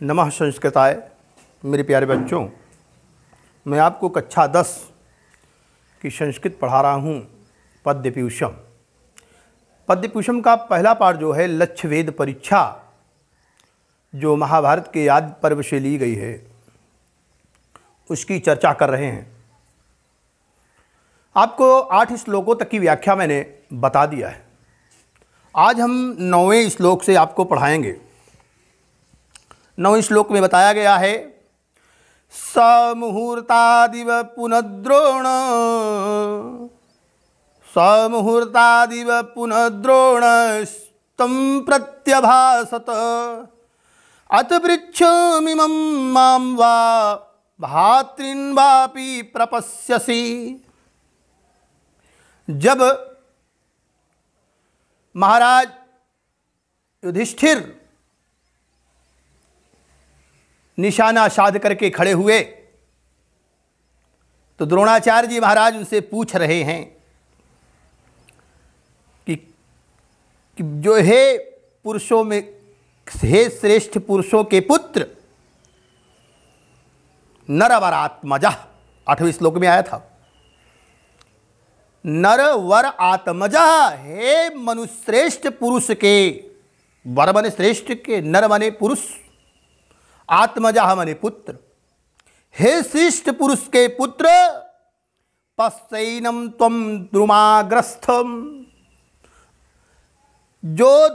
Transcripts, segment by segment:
नमः संस्कृताय। मेरे प्यारे बच्चों, मैं आपको कक्षा 10 की संस्कृत पढ़ा रहा हूँ पद्यपूषम। पद्यपूषम का पहला पाठ जो है लक्ष्य वेद परीक्षा, जो महाभारत के आदि पर्व से ली गई है, उसकी चर्चा कर रहे हैं। आपको 8 श्लोकों तक की व्याख्या मैंने बता दिया है। आज हम 9वें श्लोक से आपको पढ़ाएंगे। 9वें श्लोक में बताया गया है, समुहूर्तादिव पुनद्रोण स्तम प्रत्यभासत अत पृच्छमिमं मां वा भातृन्वापि प्रपश्यसि। जब महाराज युधिष्ठिर निशाना साध करके खड़े हुए तो द्रोणाचार्य जी महाराज उनसे पूछ रहे हैं कि जो हे पुरुषों में, हे श्रेष्ठ पुरुषों के पुत्र, नरवरात्मजा, 8वें श्लोक में आया था, नरवर आत्मजा, हे मनुश्रेष्ठ पुरुष के, वर मने श्रेष्ठ के, नर मने पुरुष, आत्मजा मने पुत्र, हे श्रेष्ठ पुरुष के पुत्र, पश्चैनम त्वं द्रुमाग्रस्थम, जो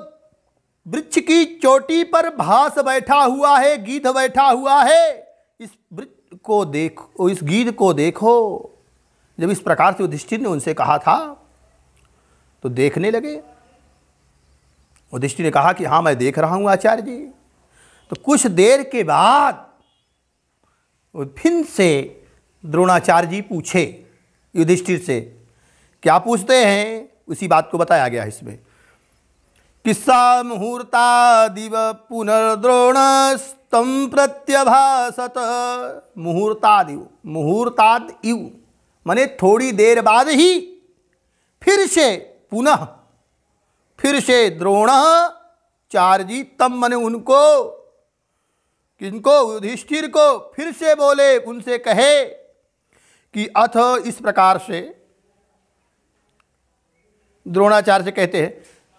वृक्ष की चोटी पर भास बैठा हुआ है, गीध बैठा हुआ है, इस वृक्ष को देखो, इस गीध को देखो। जब इस प्रकार से युधिष्ठिर ने उनसे कहा था तो देखने लगे। युधिष्ठिर ने कहा कि हाँ, मैं देख रहा हूँ आचार्य जी। तो कुछ देर के बाद फिर से द्रोणाचार्य जी पूछे युधिष्ठिर से। क्या पूछते हैं, उसी बात को बताया गया है इसमें। किस्सा मुहूर्तादिव पुनर्द्रोण स्तम प्रत्यभासत। मुहूर्तादिव, मुहूर्ताद इव माने थोड़ी देर बाद ही फिर से, पुनः फिर से द्रोण चार्य जी, तम माने उनको, किनको, युधिष्ठिर को फिर से बोले, उनसे कहे कि अथ, इस प्रकार से द्रोणाचार्य से कहते हैं,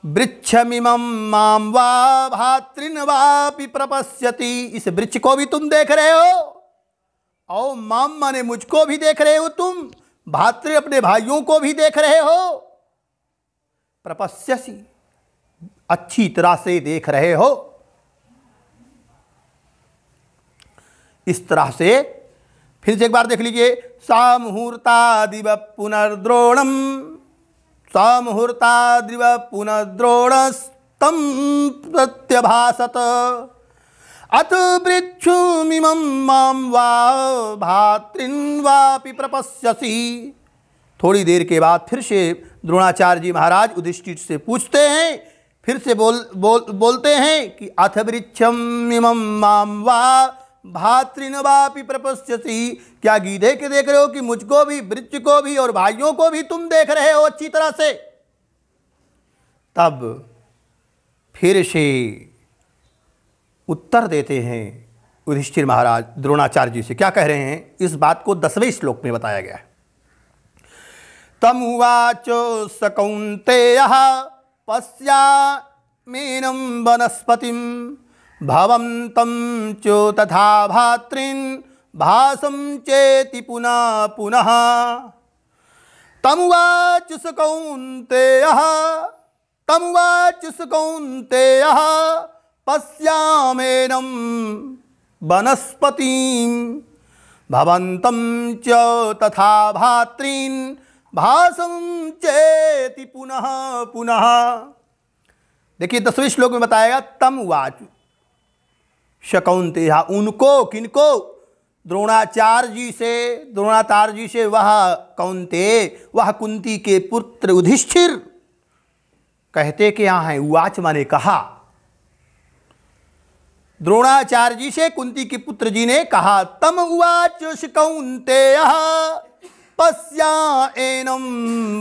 वृक्षमिमं मां वा भातृन्वापि प्रपश्यति। इस वृक्ष को भी तुम देख रहे हो, और माम माने मुझको भी देख रहे हो तुम, भातृ अपने भाइयों को भी देख रहे हो, प्रपश्यसि अच्छी तरह से देख रहे हो। इस तरह से फिर से एक बार देख लीजिए। सामुहूर्तादिव पुनर्द्रोणम, सामुहूर्तादिव पुनर्द्रोणस्तम प्रत्यभासत अथ पृच्छमिमं मां वा भातृन्वापि प्रपश्यसि। थोड़ी देर के बाद फिर से द्रोणाचार्य जी महाराज युधिष्ठिर से पूछते हैं, फिर से बोलते हैं कि अथ वृक्षमिमं मां वा भातृन्वापि प्रपश्यसि। क्या गीधे के देख रहे हो कि मुझको भी, वृक्ष को भी और भाइयों को भी तुम देख रहे हो अच्छी तरह से। तब फिर से उत्तर देते हैं युधिष्ठिर महाराज द्रोणाचार्य जी से। क्या कह रहे हैं, इस बात को 10वें श्लोक में बताया गया है। तमुवाच स कौन्तेयः पश्याम्येनं वनस्पतिं भवन्तं च तथा भातॄन् भासं चेति पुनः पुनः। तमुवाच स कौन्तेयः, तमुवाच स कौन्तेयः पश्याम्येनं वनस्पतिं भवन्तं च तथा भातॄन् भासं चेति पुनः पुनः। देखिए 10वें श्लोक में बताएगा, तम उवाच शकौन्तेय, उनको, किनको, द्रोणाचार्य जी से वह कौन्तेय, वह कुंती के पुत्र युधिष्ठिर कहते क्या हैं, उवाच माने कहा। द्रोणाचार्य जी से कुंती के पुत्र जी ने कहा, तम उवाच कौन्तेयः पश्याम्येनं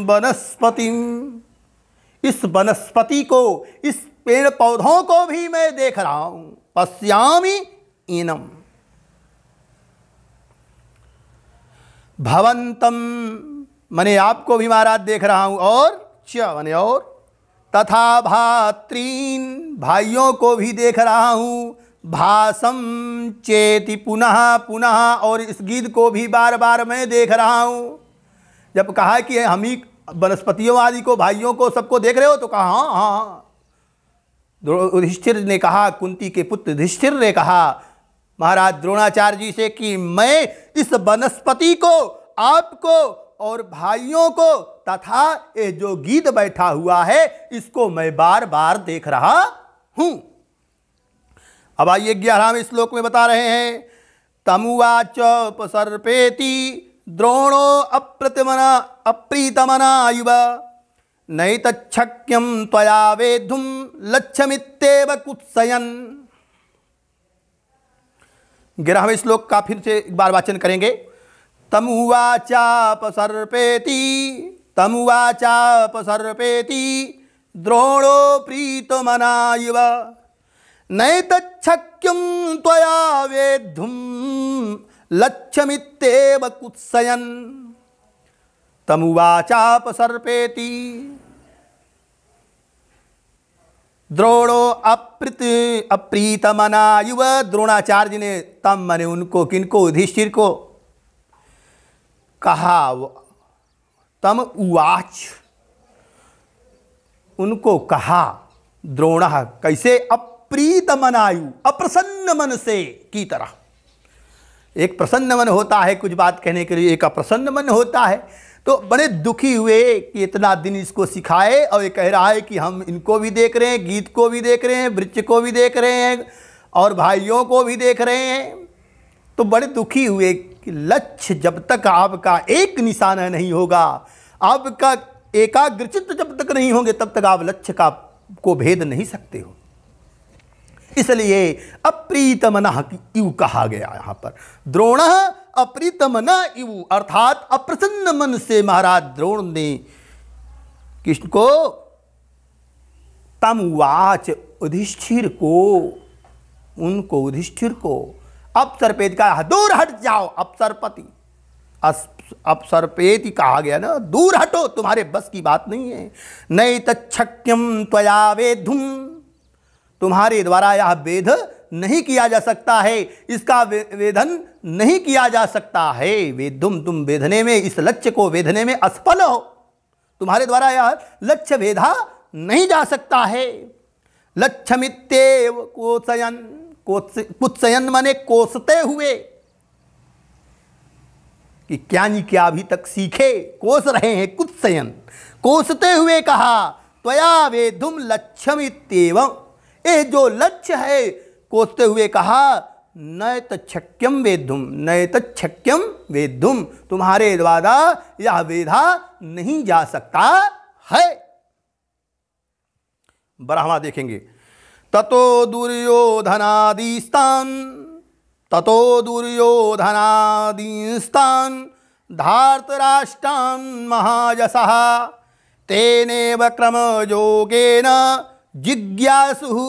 वनस्पतिं। इस वनस्पति को, इस पेड़ पौधों को भी मैं देख रहा हूं। पश्यामि एनम भवंतम, मैंने आपको भी महाराज देख रहा हूं, और च मैंने और, तथा भात्रीन, भाइयों को भी देख रहा हूं, भासम चेति पुनः पुनः, और इस गीत को भी बार बार मैं देख रहा हूं। जब कहा कि हम ही वनस्पतियों आदि को, भाइयों को, सबको देख रहे हो, तो कहा हाँ हाँ। युधिष्ठिर ने कहा, कुंती के पुत्र युधिष्ठिर ने कहा महाराज द्रोणाचार्य जी से कि मैं इस वनस्पति को, आपको और भाइयों को तथा ये जो गीत बैठा हुआ है इसको मैं बार बार देख रहा हूं। अब आइए 11वें श्लोक में बता रहे हैं, तमुवाच उपसर्पेति द्रोणो अप्रतिमना अप्रीतमना युव नैतच्छक्यं त्वया वेद्धुं लक्ष्यमित्येव कुत्सयन्। 11वें श्लोक का फिर से एक बार वाचन करेंगे। तमुवाचापसर्पेति द्रोणो प्रीतमना इव नैतच्छक्यं त्वया वेद्धुं लक्ष्यमित्येव कुत्सयन्। तमुवाचापसर्पेति द्रोणो अप्रीतमना युव, द्रोणाचार्य ने तम माने उनको, किनको, युधिष्ठिर को कहा, तम उवाच, उनको कहा, द्रोण कैसे, अप्रीतमनायु, अप्रसन्न मन से की तरह। एक प्रसन्न मन होता है कुछ बात कहने के लिए, एक अप्रसन्न मन होता है। तो बड़े दुखी हुए कि इतना दिन इसको सिखाए और ये कह रहा है कि हम इनको भी देख रहे हैं, गीत को भी देख रहे हैं, वृक्ष को भी देख रहे हैं और भाइयों को भी देख रहे हैं। तो बड़े दुखी हुए कि लक्ष्य जब तक आपका एक निशाना नहीं होगा, आपका एकाग्रचित्त जब तक नहीं होंगे, तब तक आप लक्ष्य को भेद नहीं सकते हो। इसलिए अप्रीतमनः इव कहा गया यहाँ पर। द्रोण अप्रीतमनः इव अर्थात अप्रसन्न मन से महाराज द्रोण ने कृष्ण को तमुवाच, युधिष्ठिर को अपसर्पेति कहा, दूर हट जाओ, अपसर्पति अपसर्पेति कहा गया ना, दूर हटो, तुम्हारे बस की बात नहीं है। नैतच्छक्यं त्वया वेद्धुं, तुम्हारे द्वारा यह वेद नहीं किया जा सकता है, इसका वेधन नहीं किया जा सकता है। वेद्धुम, तुम वेधने में, इस लक्ष्य को वेधने में असफल हो, तुम्हारे द्वारा यह लक्ष्य वेधा नहीं जा सकता है। लक्ष्यमित्येव कोत्सयन्, कुत्सयन् माने कोसते हुए, कि क्या नहीं क्या अभी तक सीखे, कोस रहे हैं, कुत्सयन् कोसते हुए कहा, त्वया वेद्धुम लक्ष्यमित्येव, ये जो लक्ष्य है, कोसते हुए कहा, नैतच्छक्यं वेद्धुम, नैतच्छक्यं वेद्धुम, तुम्हारे द्वारा यह वेधा नहीं जा सकता है। 12वां देखेंगे, ततो दुर्योधनादिस्तान् धार्तराष्ट्रान् महायशः तेनेव क्रमयोगेन जिज्ञासुः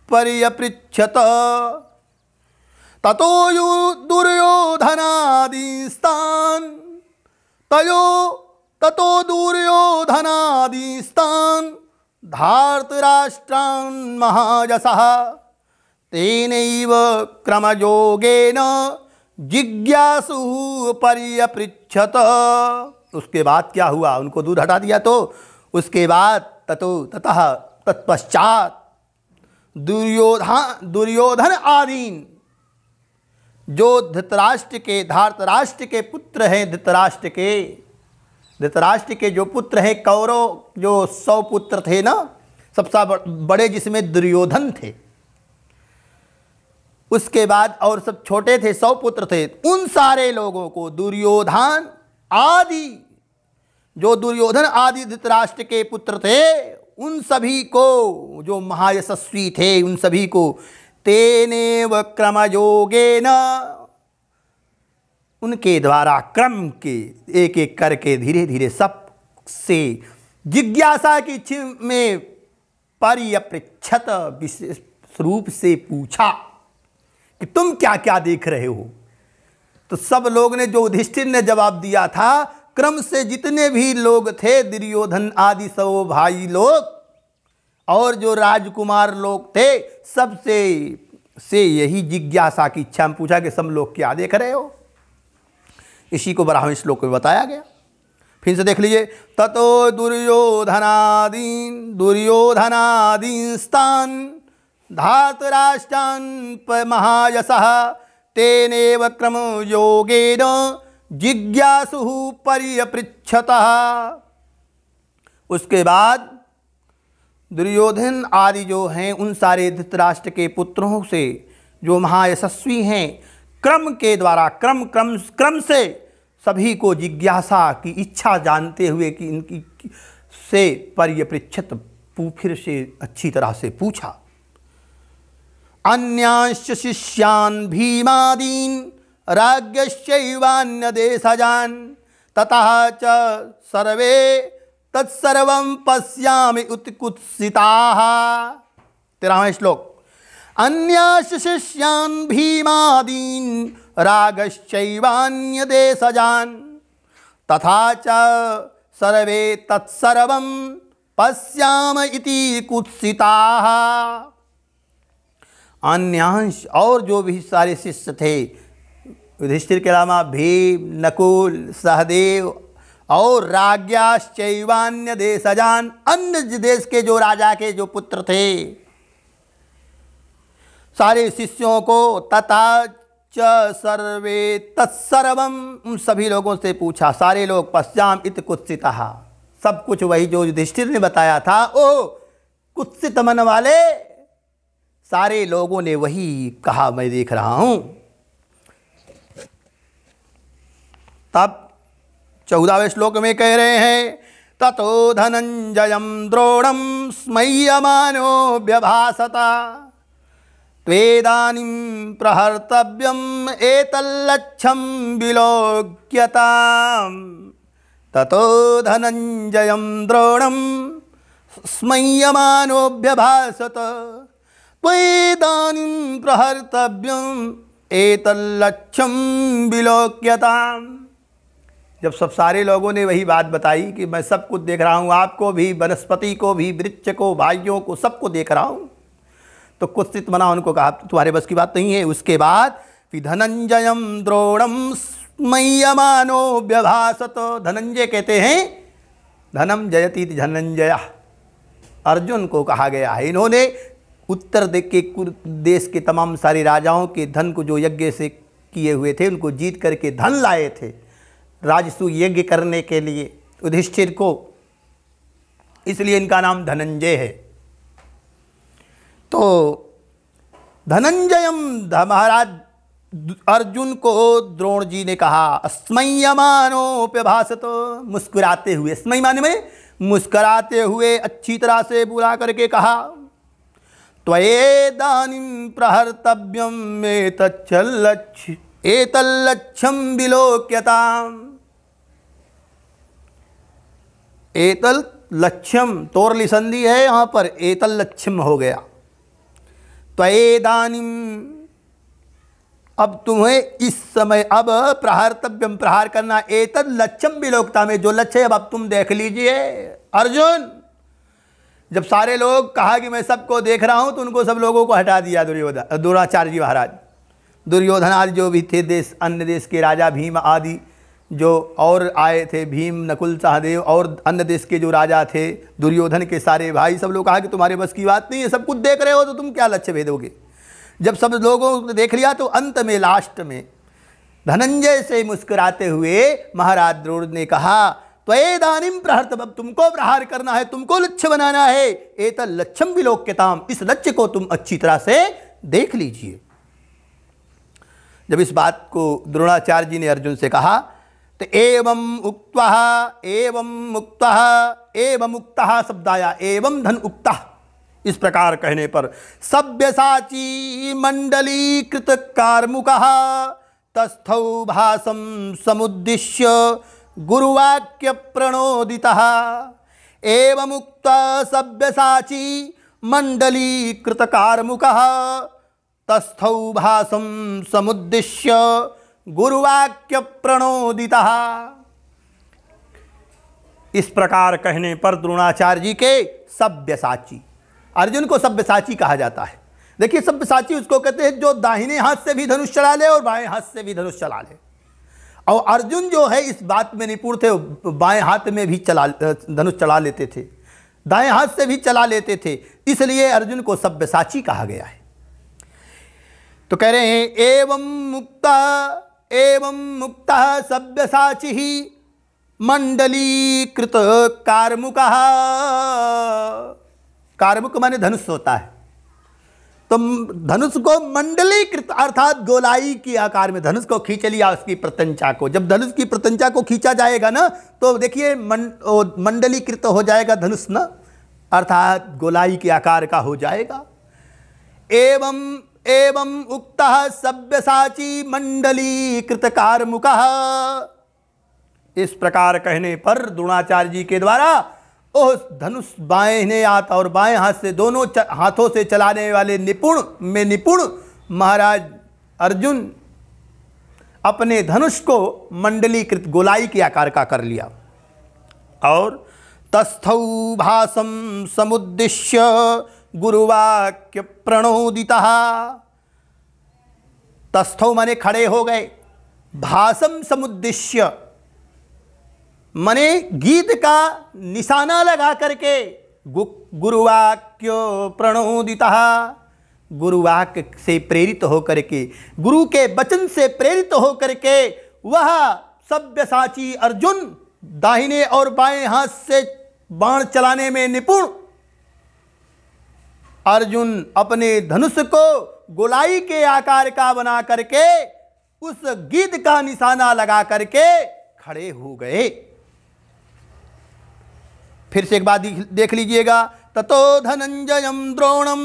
पर्यपृच्छत। ततो दुर्योधनादिस्तान् धार्तराष्ट्रान् महायशः तेनैव क्रमयोगेन जिज्ञासुः पर्यपृच्छत। उसके बाद क्या हुआ, उनको दूर हटा दिया, तो उसके बाद ततः तत्पश्चात दुर्योधन आदीन, जो धृतराष्ट्र के, धार्तराष्ट्र के पुत्र हैं, धृतराष्ट्र के जो पुत्र हैं, कौरव जो 100 पुत्र थे ना, सबसे बड़े जिसमें दुर्योधन थे, उसके बाद और सब छोटे थे, 100 पुत्र थे, उन सारे लोगों को दुर्योधन आदि, जो दुर्योधन आदि धृतराष्ट्र के पुत्र थे, उन सभी को, जो महायशस्वी थे, उन सभी को तेनेव क्रमयोगेन, उनके द्वारा क्रम के एक एक करके धीरे धीरे सब से जिज्ञासा की इच्छा में पर्यपृच्छत, विशेष रूप से पूछा। कि तुम क्या क्या देख रहे हो। तो सब लोग ने, जो युधिष्ठिर ने जवाब दिया था, क्रम से जितने भी लोग थे, दुर्योधन आदि सब भाई लोग और जो राजकुमार लोग थे, सबसे यही जिज्ञासा की इच्छा में पूछा कि सब लोग क्या देख रहे हो। इसी को 12वें श्लोक में बताया गया। फिर से देख लीजिए, ततो दुर्योधनादींस्तान धातराष्ट्रान महायशः तेनेव क्रम योगेन जिज्ञासु पर्यपृच्छतः। उसके बाद दुर्योधन आदि जो हैं उन सारे धृतराष्ट्र के पुत्रों से जो महायशस्वी हैं, क्रम के द्वारा क्रम से सभी को जिज्ञासा की इच्छा जानते हुए कि इनकी से पर्यपृच्छत, फिर से अच्छी तरह से पूछा। अन्यांश्च शिष्यान् भीमादीन् राज्ञश्चैवान्य देशजान् ततः च सर्वे तत्सर्वं पश्यामि उत्कुत्सिताः। 13वां श्लोक, अन्यांश्च शिष्यान् भीमादीन् रागश्चैवान्य देशजान् तथा च सर्वे तत्सर्वं पश्याम इति कुत्सिताः। अन्यांश और जो भी सारे शिष्य थे, युधिष्ठिर के अलावा भीम, नकुल, सहदेव और राज्ञाश्चैवान्य देशजान, अन्य देश के जो राजा के जो पुत्र थे, सारे शिष्यों को तथा च सर्वे तत्सर्वम, उन सभी लोगों से पूछा। सारे लोग पश्चाम इत कुत्सितः, सब कुछ वही जो युधिष्ठिर ने बताया था, ओ कुत्सित मन वाले सारे लोगों ने वही कहा, मैं देख रहा हूं। तब 14वें श्लोक में कह रहे हैं, ततो धनंजयं द्रोणं स्मय्यमानो व्यभासता त्वेदानीं प्रहर्तव्यम् एतल्लक्ष्यं विलोक्यताम्। ततो धनंजयं द्रोणं स्मय्यमानोऽभ्यभासत त्वेदानीं प्रहर्तव्यम् एतल्लक्ष्यं विलोक्यताम्। जब सब सारे लोगों ने वही बात बताई कि मैं सब कुछ देख रहा हूँ, आपको भी, वनस्पति को भी, वृक्ष को, भाइयों को, सबको देख रहा हूँ, तो कुत्सित मना उनको कहा तुम्हारे बस की बात नहीं है। उसके बाद फिर धनंजयम द्रोणम स्मय्यमानो व्यभासत, धनंजय कहते हैं धनम जयति धनंजय, अर्जुन को कहा गया है। इन्होंने उत्तर देश के तमाम सारे राजाओं के धन को जो यज्ञ से किए हुए थे उनको जीत करके धन लाए थे राजसूय यज्ञ करने के लिए युधिष्ठिर को, इसलिए इनका नाम धनंजय है। तो धनंजयम, महाराज अर्जुन को द्रोण जी ने कहा, स्मय्यमानोऽप्यभासत, मुस्कुराते हुए, स्मय माने में मुस्कुराते हुए अच्छी तरह से बुला करके कहा, त्वयेदानीं प्रहर्तव्यम् एतल्लक्ष्यं विलोक्यताम्। एतल लक्ष्यम तोरली संधि है यहाँ पर, एतल लक्ष्यम हो गया। त्वयेदानीं, अब तुम्हें इस समय, अब प्रहर्तव्यम, प्रहार करना, एतल लक्ष्यम विलोक्ता में जो लक्ष्य है अब तुम देख लीजिए। अर्जुन, जब सारे लोग कहा कि मैं सबको देख रहा हूं तो उनको सब लोगों को हटा दिया द्रोणाचार्य जी महाराज। दुर्योधन आदि जो भी थे देश, अन्य देश के राजा भीम आदि जो और आए थे, भीम, नकुल, सहदेव और अन्य देश के जो राजा थे, दुर्योधन के सारे भाई, सब लोग कहा कि तुम्हारे बस की बात नहीं है, सब कुछ देख रहे हो तो तुम क्या लक्ष्य भेदोगे। जब सब लोगों ने देख लिया तो अंत में, लास्ट में धनंजय से मुस्कुराते हुए महाराज द्रोण ने कहा, त्वयेदानीं प्रहर्तव्यम्, तुमको प्रहार करना है, तुमको लक्ष्य बनाना है, एतल लक्ष्यम विलोक्यताम्, इस लक्ष्य को तुम अच्छी तरह से देख लीजिए। जब इस बात को द्रोणाचार्य जी ने अर्जुन से कहा तो एवं उक्तः शब्द आया, एवं धन उक्तः, इस प्रकार कहने पर सव्यसाची मंडलीकृत कार्मुकः तस्थौ भासं समुद्दिश्य गुरुवाक्य प्रणोदितः। एवमुक्त सव्यसाची मंडलीकृत कार्मुकः तस्थौ भासं समुद्दिश्य गुरुवाक्य प्रणोदितः। इस प्रकार कहने पर द्रोणाचार्य जी के सब्यसाची, अर्जुन को सब्यसाची कहा जाता है। देखिए सब्यसाची उसको कहते हैं जो दाहिने हाथ से भी धनुष चला ले और बाएं हाथ से भी धनुष चला ले। और अर्जुन जो है इस बात में निपुण थे, बाएं हाथ में भी धनुष चला लेते थे, दाएं हाथ से भी चला लेते थे, इसलिए अर्जुन को सब्यसाची कहा गया है। तो कह रहे हैं एवं मुक्ता सब्यसाची ही मंडलीकृत कार्मुकः। कार्मुक माने धनुष होता है, तो धनुष को मंडलीकृत अर्थात गोलाई की आकार में धनुष को खींच लिया उसकी प्रत्यंचा को। जब धनुष की प्रत्यंचा को खींचा जाएगा ना तो देखिए मंडलीकृत हो जाएगा धनुष ना, अर्थात गोलाई के आकार का हो जाएगा। एवं उक्तः सब्यसाची मंडलीकृत कार्मुकः। इस प्रकार कहने पर द्रोणाचार्य जी के द्वारा उस धनुष बाएं हाथ और बाएं हाथ से दोनों हाथों से चलाने वाले निपुण महाराज अर्जुन अपने धनुष को मंडलीकृत गोलाई के आकार का कर लिया। और तस्थौ भासं समुद्दिश्य गुरुवाक्य प्रणोदितः। तस्थौ माने खड़े हो गए, भासं समुद्दिश्य मने गीत का निशाना लगा करके, गुरुवाक्य प्रणोदितः गुरुवाक्य से प्रेरित होकर के, गुरु के वचन से प्रेरित होकर के वह सब्यसाची अर्जुन दाहिने और बाएं हाथ से बाण चलाने में निपुण अर्जुन अपने धनुष को गोलाई के आकार का बना करके उस गीत का निशाना लगा करके खड़े हो गए। फिर से एक बात देख लीजिएगा। ततो धनंजयं द्रोणम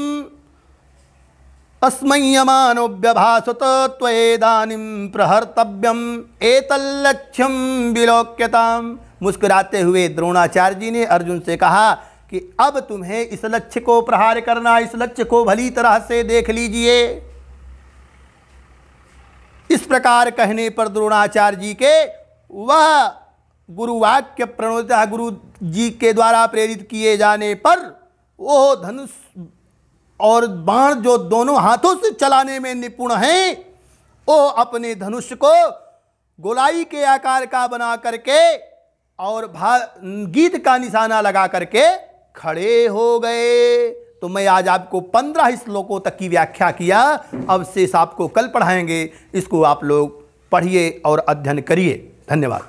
अस्मय्यमानो व्यभासत त्वेदानीं प्रहर्तव्यम एतल्लक्ष्यं विलोक्यताम। मुस्कुराते हुए द्रोणाचार्य जी ने अर्जुन से कहा कि अब तुम्हें इस लक्ष्य को प्रहार करना, इस लक्ष्य को भली तरह से देख लीजिए। इस प्रकार कहने पर द्रोणाचार्य जी के वह गुरुवाक्य प्रणोदितः गुरु जी के द्वारा प्रेरित किए जाने पर वो धनुष और बाण जो दोनों हाथों से चलाने में निपुण हैं, वो अपने धनुष को गोलाई के आकार का बना करके और गीत का निशाना लगा करके खड़े हो गए। तो मैं आज आपको 15 श्लोकों तक की व्याख्या किया, अब शेष आपको कल पढ़ाएंगे। इसको आप लोग पढ़िए और अध्ययन करिए। धन्यवाद।